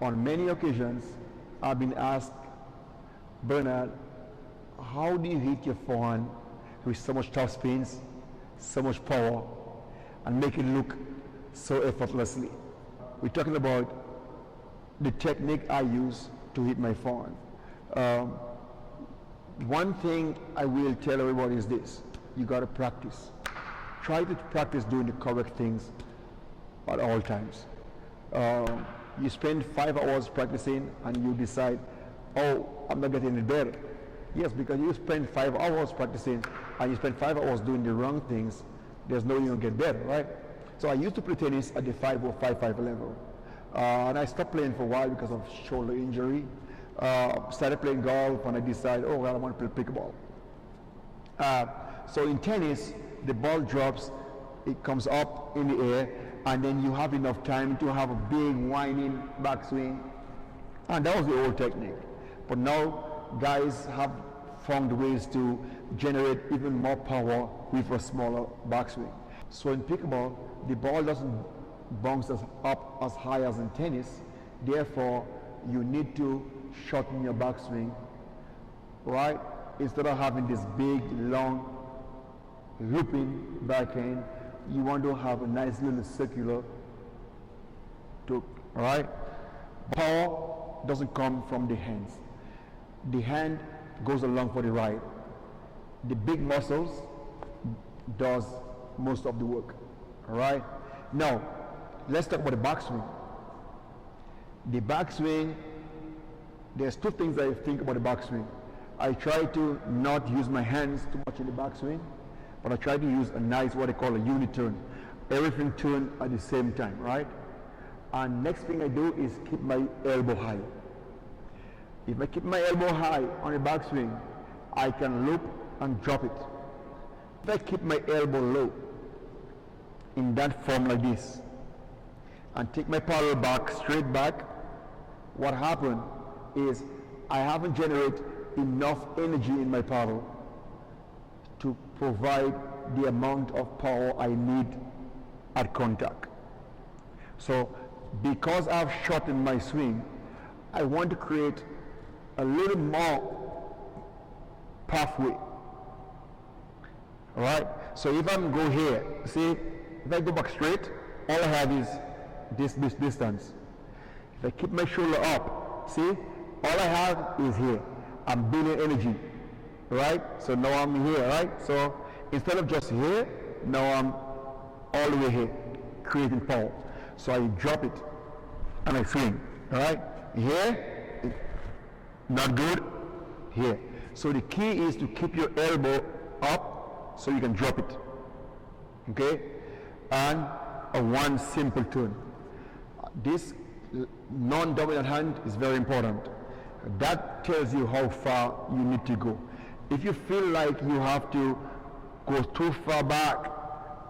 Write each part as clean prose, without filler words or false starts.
On many occasions, I've been asked, Bernard, how do you hit your forehand with so much top spins, so much power, and make it look so effortlessly? We're talking about the technique I use to hit my forehand. One thing I will tell everybody is this: you got to practice. Try to practice doing the correct things at all times. You spend 5 hours practicing and you decide, oh, I'm not getting any better. Yes, because you spend 5 hours practicing and you spend 5 hours doing the wrong things, there's no way you'll get better, right? So I used to play tennis at the 5 or 5-5 level. And I stopped playing for a while because of shoulder injury. Started playing golf and I decided, oh, well, I want to play pickleball. So in tennis, the ball drops, it comes up in the air, and then you have enough time to have a big winding backswing. And that was the old technique. But now guys have found ways to generate even more power with a smaller backswing. So in pickleball, the ball doesn't bounce up as high as in tennis. Therefore, you need to shorten your backswing, right? Instead of having this big, long, looping backhand, you want to have a nice little circular took, all right? Power doesn't come from the hands. The hand goes along for the ride. The big muscles does most of the work, all right? Now, let's talk about the backswing. The backswing, there's two things I think about the backswing. I try to not use my hands too much in the backswing, but I try to use a nice, what they call a uniturn. Everything turn at the same time, right? And next thing I do is keep my elbow high. If I keep my elbow high on the backswing, I can loop and drop it. If I keep my elbow low, in that form like this, and take my paddle back, straight back, what happened is I haven't generated enough energy in my paddle to provide the amount of power I need at contact. So because I've shortened my swing, I want to create a little more pathway. Alright? So if I go here, see, if I go back straight, all I have is this distance. If I keep my shoulder up, see, all I have is here. I'm building energy, right? So now I'm here, right? So instead of just here, now I'm all the way here, creating power. So I drop it and I swing, all right? Here, not good, here. So the key is to keep your elbow up so you can drop it, okay? And a one simple turn. This non-dominant hand is very important. That tells you how far you need to go. If you feel like you have to go too far back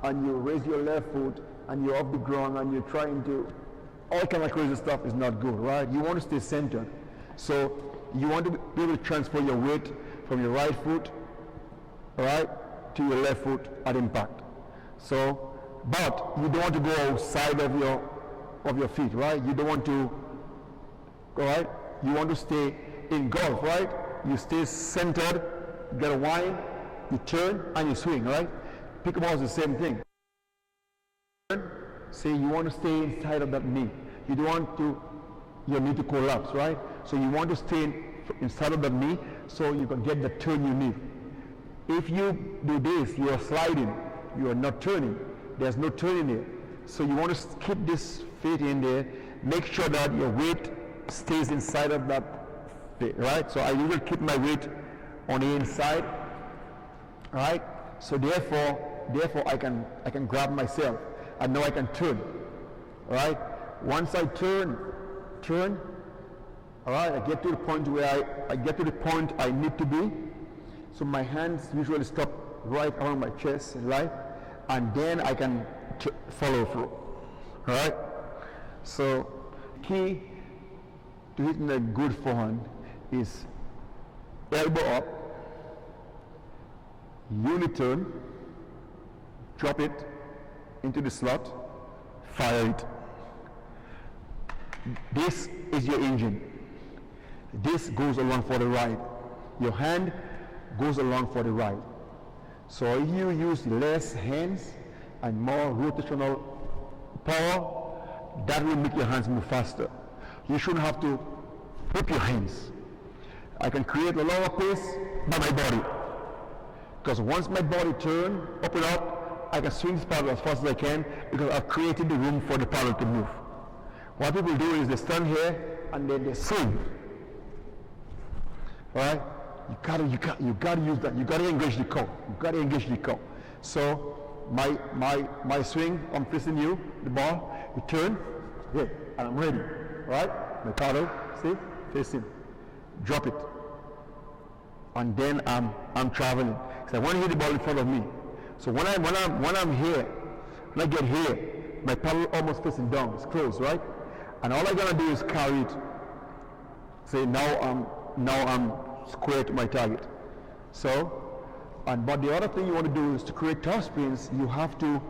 and you raise your left foot and you're off the ground and you're trying to, all kind of crazy stuff is not good, right? You want to stay centered. So you want to be able to transfer your weight from your right foot, right, to your left foot at impact. So, but you don't want to go outside of your feet, right? You don't want to, all right? You want to stay in golf, right? You stay centered, get a wind, you turn and you swing, right? Pickleball is the same thing. Say you want to stay inside of that knee. You don't want your knee to collapse, right? So you want to stay inside of that knee so you can get the turn you need. If you do this, you are sliding, you are not turning. There's no turning there. So you want to keep this feet in there, make sure that your weight stays inside of that bit, right? So I usually keep my weight on the inside, right? So therefore I can grab myself and now I can turn, right? Once I turn, all right, I get to the point where I get to the point I need to be. So my hands usually stop right around my chest, right? And then I can follow through, all right? So key to hitting a good forehand is elbow up, uniturn, drop it into the slot, fire it. This is your engine. This goes along for the ride. Your hand goes along for the ride. So if you use less hands and more rotational power, that will make your hands move faster. You shouldn't have to whip your hands. I can create a lower pace by my body. Because once my body turns up and up, I can swing this paddle as fast as I can because I've created the room for the paddle to move. What people do is they stand here and then they swing. Right? You gotta use that. You gotta engage the core. You gotta engage the core. So my swing, I'm facing you, the ball, you turn, yeah, and I'm ready. Right? My paddle, see, facing, drop it, and then I'm traveling. So I want to hit the ball in front of me. So when I'm here, when I get here, my paddle almost facing down. It's closed, right? And all I gotta do is carry it. Say now I'm square to my target. So, but the other thing you want to do is to create top spins. You have to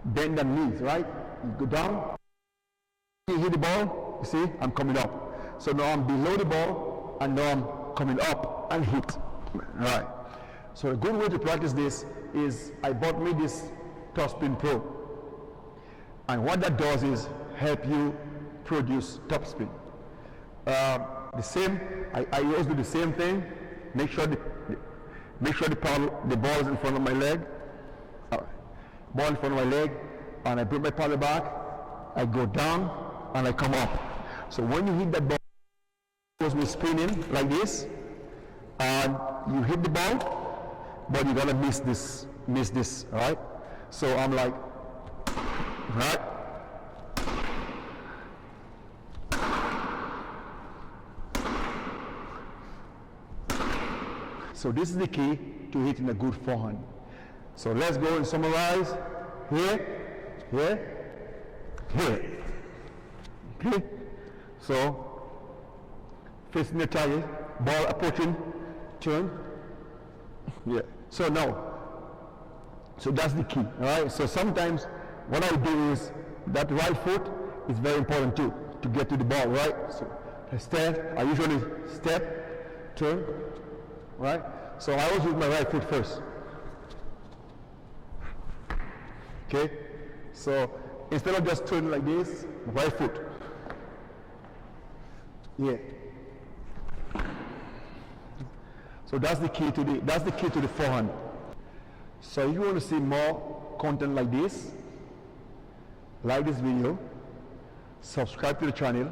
bend the knees, right? You go down. You hit the ball. You see, I'm coming up. So now I'm below the ball, and now I'm coming up and hit. All right. So a good way to practice this is I bought me this Top Spin Pro, and what that does is help you produce top spin. The same, I always do the same thing. Make sure the ball is in front of my leg. All right. Ball in front of my leg, and I bring my paddle back. I go down and I come up. So when you hit that ball, it goes me spinning like this, and you hit the ball, but you're gonna miss this, all right? So I'm like, right? So this is the key to hitting a good forehand. So let's go and summarize. Here, here, here. Okay? So, facing the target, ball approaching, turn. Yeah. So now, so that's the key. Alright? So sometimes what I do is that right foot is very important too, to get to the ball, right? So I usually step, turn, right? So I always use my right foot first. Okay? So instead of just turning like this, right foot. Yeah. So that's the key to the forehand. So if you want to see more content like this, like this video, subscribe to the channel,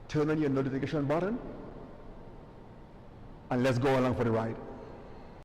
turn on your notification button, and let's go along for the ride.